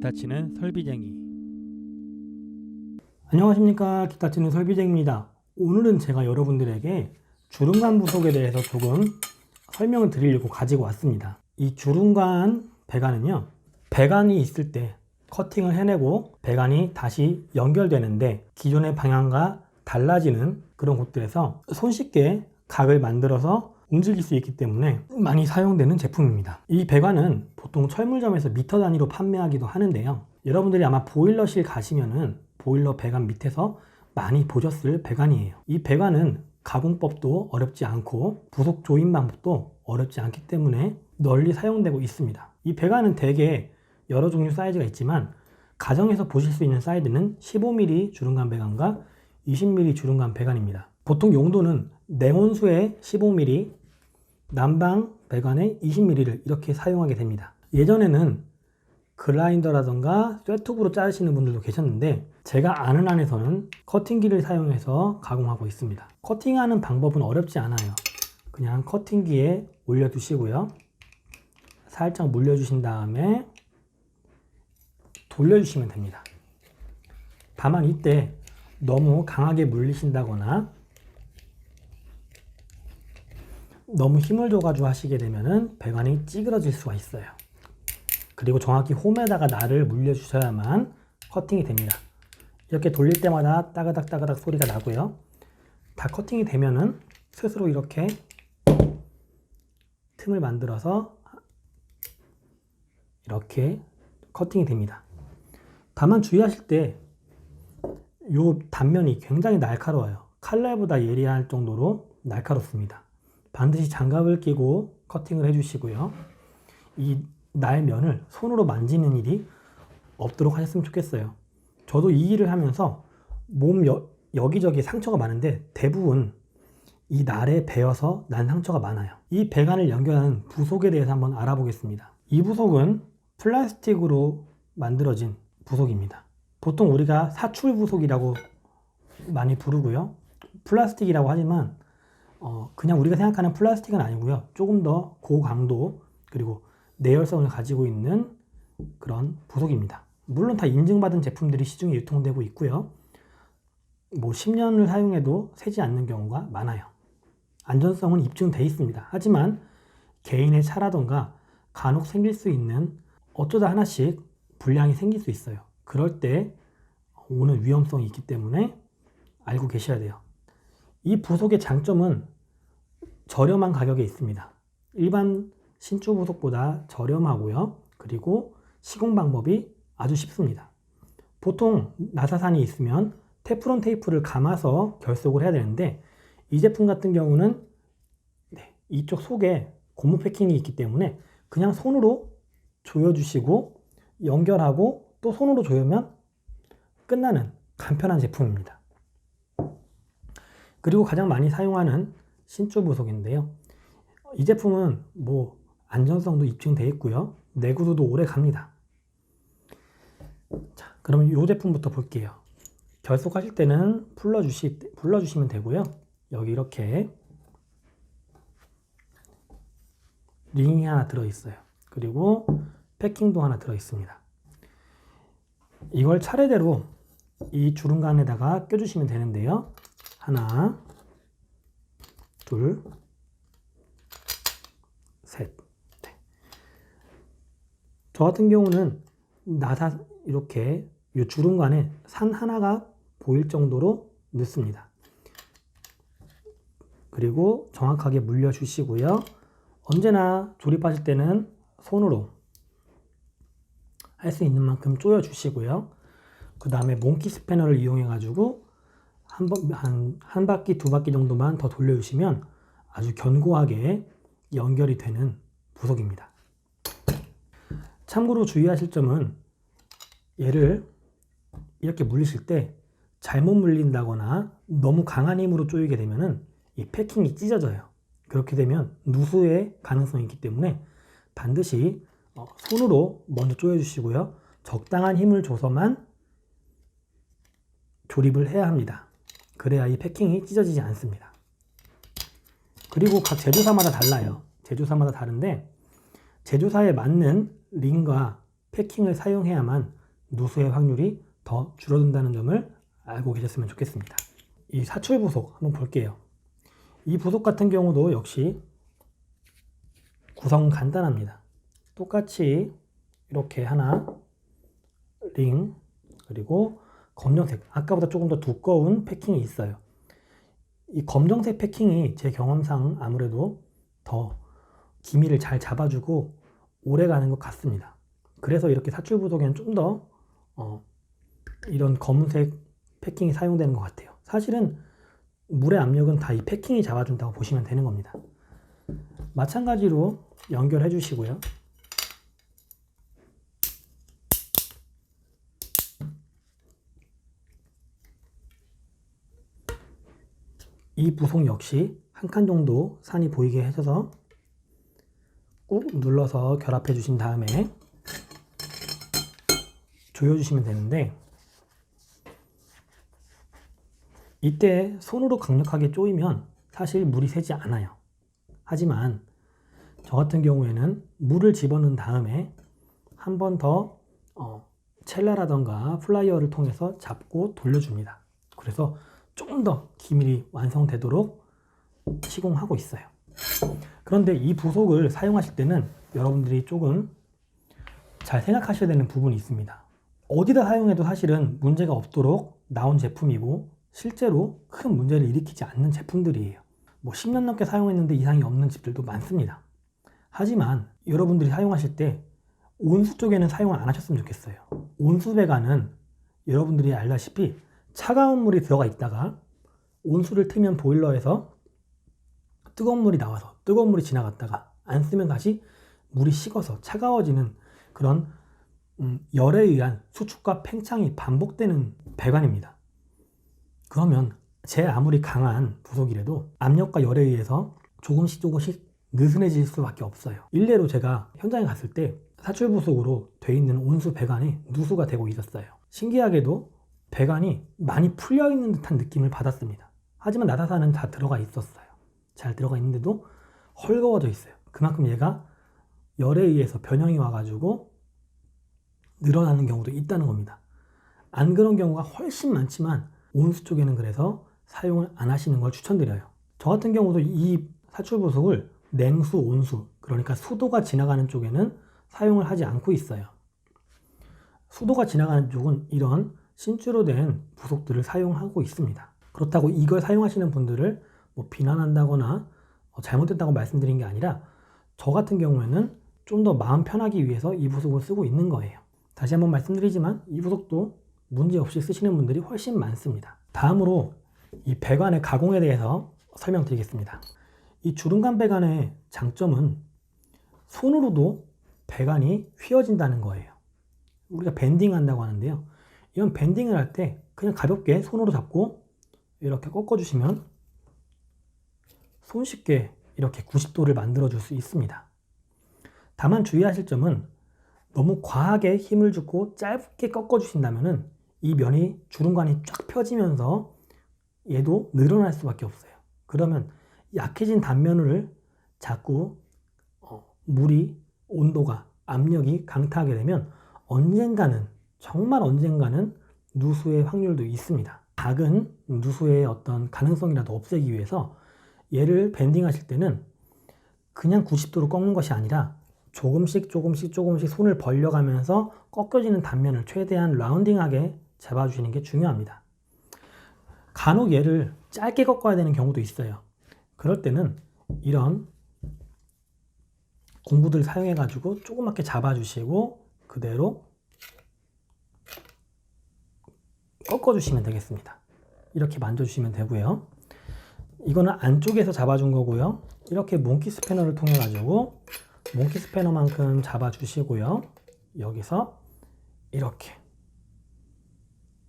기타 치는 설비쟁이. 안녕하십니까, 기타 치는 설비쟁이입니다. 오늘은 제가 여러분들에게 주름관 부속에 대해서 조금 설명을 드리려고 가지고 왔습니다. 이 주름관 배관은요, 배관이 있을 때 커팅을 해내고 배관이 다시 연결되는데 기존의 방향과 달라지는 그런 곳들에서 손쉽게 각을 만들어서 움직일 수 있기 때문에 많이 사용되는 제품입니다. 이 배관은 보통 철물점에서 미터 단위로 판매하기도 하는데요. 여러분들이 아마 보일러실 가시면은 보일러 배관 밑에서 많이 보셨을 배관이에요. 이 배관은 가공법도 어렵지 않고 부속 조인 방법도 어렵지 않기 때문에 널리 사용되고 있습니다. 이 배관은 대개 여러 종류 사이즈가 있지만 가정에서 보실 수 있는 사이즈는 15mm 주름관 배관과 20mm 주름관 배관입니다. 보통 용도는 냉온수에 15mm, 난방 배관에 20mm를 이렇게 사용하게 됩니다. 예전에는 글라인더라던가 쇠톱으로 자르시는 분들도 계셨는데 제가 아는 한에서는 커팅기를 사용해서 가공하고 있습니다. 커팅하는 방법은 어렵지 않아요. 그냥 커팅기에 올려두시고요. 살짝 물려주신 다음에 돌려주시면 됩니다. 다만 이때 너무 강하게 물리신다거나 너무 힘을 줘가지고 하시게 되면은 배관이 찌그러질 수가 있어요. 그리고 정확히 홈에다가 날을 물려주셔야만 커팅이 됩니다. 이렇게 돌릴 때마다 따그닥 따그닥 소리가 나고요. 다 커팅이 되면은 스스로 이렇게 틈을 만들어서 이렇게 커팅이 됩니다. 다만 주의하실 때 이 단면이 굉장히 날카로워요. 칼날보다 예리할 정도로 날카롭습니다. 반드시 장갑을 끼고 커팅을 해주시고요. 이 날면을 손으로 만지는 일이 없도록 하셨으면 좋겠어요. 저도 이 일을 하면서 몸 여기저기 상처가 많은데 대부분 이 날에 베어서 난 상처가 많아요. 이 배관을 연결하는 부속에 대해서 한번 알아보겠습니다. 이 부속은 플라스틱으로 만들어진 부속입니다. 보통 우리가 사출 부속이라고 많이 부르고요. 플라스틱이라고 하지만 그냥 우리가 생각하는 플라스틱은 아니고요. 조금 더 고강도 그리고 내열성을 가지고 있는 그런 부속입니다. 물론 다 인증받은 제품들이 시중에 유통되고 있고요. 뭐 10년을 사용해도 새지 않는 경우가 많아요. 안전성은 입증되어 있습니다. 하지만 개인의 차라던가 간혹 생길 수 있는 어쩌다 하나씩 불량이 생길 수 있어요. 그럴 때 오는 위험성이 있기 때문에 알고 계셔야 돼요. 이 부속의 장점은 저렴한 가격에 있습니다. 일반 신주 부속보다 저렴하고요. 그리고 시공 방법이 아주 쉽습니다. 보통 나사산이 있으면 테프론 테이프를 감아서 결속을 해야 되는데 이 제품 같은 경우는 이쪽 속에 고무 패킹이 있기 때문에 그냥 손으로 조여주시고 연결하고 또 손으로 조이면 끝나는 간편한 제품입니다. 그리고 가장 많이 사용하는 신주 부속인데요. 이 제품은 뭐 안전성도 입증되어 있고요. 내구도도 오래 갑니다. 자, 그러면 이 제품부터 볼게요. 결속하실 때는 풀러주시면 되고요. 여기 이렇게 링이 하나 들어있어요. 그리고 패킹도 하나 들어있습니다. 이걸 차례대로 이 주름관에다가 껴주시면 되는데요. 하나, 둘, 셋. 네. 저 같은 경우는 나사 이렇게 이 주름관에 산 하나가 보일 정도로 넣습니다. 그리고 정확하게 물려주시고요. 언제나 조립하실 때는 손으로 할 수 있는 만큼 조여 주시고요. 그 다음에 몽키 스패너를 이용해 가지고 한 바퀴 두 바퀴 정도만 더 돌려주시면 아주 견고하게 연결이 되는 부속입니다. 참고로 주의하실 점은 얘를 이렇게 물리실 때 잘못 물린다거나 너무 강한 힘으로 조이게 되면은 이 패킹이 찢어져요. 그렇게 되면 누수의 가능성이 있기 때문에 반드시 손으로 먼저 조여주시고요. 적당한 힘을 줘서만 조립을 해야 합니다. 그래야 이 패킹이 찢어지지 않습니다. 그리고 각 제조사마다 달라요. 제조사마다 다른데 제조사에 맞는 링과 패킹을 사용해야만 누수의 확률이 더 줄어든다는 점을 알고 계셨으면 좋겠습니다. 이 사출 부속 한번 볼게요. 이 부속 같은 경우도 역시 구성은 간단합니다. 똑같이 이렇게 하나 링, 그리고 검정색, 아까보다 조금 더 두꺼운 패킹이 있어요. 이 검정색 패킹이 제 경험상 아무래도 더 기미를 잘 잡아주고 오래 가는 것 같습니다. 그래서 이렇게 사출 부속에는 좀 더 이런 검은색 패킹이 사용되는 것 같아요. 사실은 물의 압력은 다 이 패킹이 잡아준다고 보시면 되는 겁니다. 마찬가지로 연결해 주시고요. 이 부속 역시 한 칸 정도 산이 보이게 해줘서 꾹 눌러서 결합해 주신 다음에 조여주시면 되는데, 이때 손으로 강력하게 조이면 사실 물이 새지 않아요. 하지만 저 같은 경우에는 물을 집어넣은 다음에 한 번 더 첼라라던가 플라이어를 통해서 잡고 돌려줍니다. 그래서 조금 더 기밀이 완성되도록 시공하고 있어요. 그런데 이 부속을 사용하실 때는 여러분들이 조금 잘 생각하셔야 되는 부분이 있습니다. 어디다 사용해도 사실은 문제가 없도록 나온 제품이고 실제로 큰 문제를 일으키지 않는 제품들이에요. 뭐 10년 넘게 사용했는데 이상이 없는 집들도 많습니다. 하지만 여러분들이 사용하실 때 온수 쪽에는 사용을 안 하셨으면 좋겠어요. 온수 배관은 여러분들이 알다시피 차가운 물이 들어가 있다가 온수를 틀면 보일러에서 뜨거운 물이 나와서 뜨거운 물이 지나갔다가 안 쓰면 다시 물이 식어서 차가워지는 그런 열에 의한 수축과 팽창이 반복되는 배관입니다. 그러면 제 아무리 강한 부속이라도 압력과 열에 의해서 조금씩 느슨해질 수밖에 없어요. 일례로 제가 현장에 갔을 때 사출 부속으로 되어 있는 온수 배관이 누수가 되고 있었어요. 신기하게도 배관이 많이 풀려 있는 듯한 느낌을 받았습니다. 하지만 나사산은 다 들어가 있었어요. 잘 들어가 있는데도 헐거워져 있어요. 그만큼 얘가 열에 의해서 변형이 와가지고 늘어나는 경우도 있다는 겁니다. 안 그런 경우가 훨씬 많지만 온수 쪽에는 그래서 사용을 안 하시는 걸 추천드려요. 저 같은 경우도 이 사출 부속을 냉수, 온수, 그러니까 수도가 지나가는 쪽에는 사용을 하지 않고 있어요. 수도가 지나가는 쪽은 이런 신주로 된 부속들을 사용하고 있습니다. 그렇다고 이걸 사용하시는 분들을 뭐 비난한다거나 잘못됐다고 말씀드린 게 아니라 저 같은 경우에는 좀 더 마음 편하기 위해서 이 부속을 쓰고 있는 거예요. 다시 한번 말씀드리지만 이 부속도 문제없이 쓰시는 분들이 훨씬 많습니다. 다음으로 이 배관의 가공에 대해서 설명드리겠습니다. 이 주름간 배관의 장점은 손으로도 배관이 휘어진다는 거예요. 우리가 밴딩 한다고 하는데요. 이런 밴딩을 할 때 그냥 가볍게 손으로 잡고 이렇게 꺾어주시면 손쉽게 이렇게 90도를 만들어 줄 수 있습니다. 다만 주의하실 점은 너무 과하게 힘을 주고 짧게 꺾어 주신다면 이 면이 주름관이 쫙 펴지면서 얘도 늘어날 수밖에 없어요. 그러면 약해진 단면을 자꾸 물이, 온도가, 압력이 강타하게 되면 언젠가는, 정말 언젠가는 누수의 확률도 있습니다. 작은 누수의 어떤 가능성이라도 없애기 위해서 얘를 밴딩 하실 때는 그냥 90도로 꺾는 것이 아니라 조금씩 손을 벌려가면서 꺾여지는 단면을 최대한 라운딩하게 잡아주시는 게 중요합니다. 간혹 얘를 짧게 꺾어야 되는 경우도 있어요. 그럴 때는 이런 공구들 사용해 가지고 조그맣게 잡아주시고 그대로 꺾어주시면 되겠습니다. 이렇게 만져주시면 되고요. 이거는 안쪽에서 잡아준 거고요. 이렇게 몽키 스패너를 통해 가지고 몽키 스패너만큼 잡아주시고요. 여기서 이렇게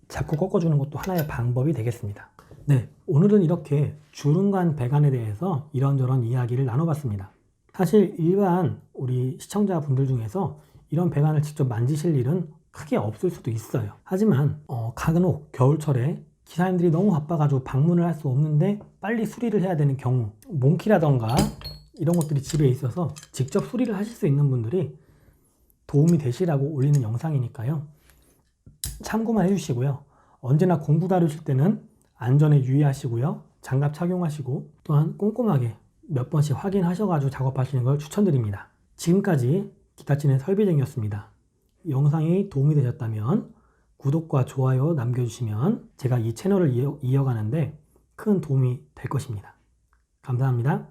잡고 꺾어주는 것도 하나의 방법이 되겠습니다. 네, 오늘은 이렇게 주름간 배관에 대해서 이런저런 이야기를 나눠봤습니다. 사실 일반 우리 시청자분들 중에서 이런 배관을 직접 만지실 일은 크게 없을 수도 있어요. 하지만 간혹 겨울철에 기사님들이 너무 바빠가지고 방문을 할 수 없는데 빨리 수리를 해야 되는 경우, 몽키라던가 이런 것들이 집에 있어서 직접 수리를 하실 수 있는 분들이 도움이 되시라고 올리는 영상이니까요. 참고만 해주시고요. 언제나 공부 다루실 때는 안전에 유의하시고요. 장갑 착용하시고 또한 꼼꼼하게 몇 번씩 확인하셔가지고 작업하시는 걸 추천드립니다. 지금까지 기타치는 설비쟁이였습니다. 영상이 도움이 되셨다면 구독과 좋아요 남겨주시면 제가 이 채널을 이어가는데 큰 도움이 될 것입니다. 감사합니다.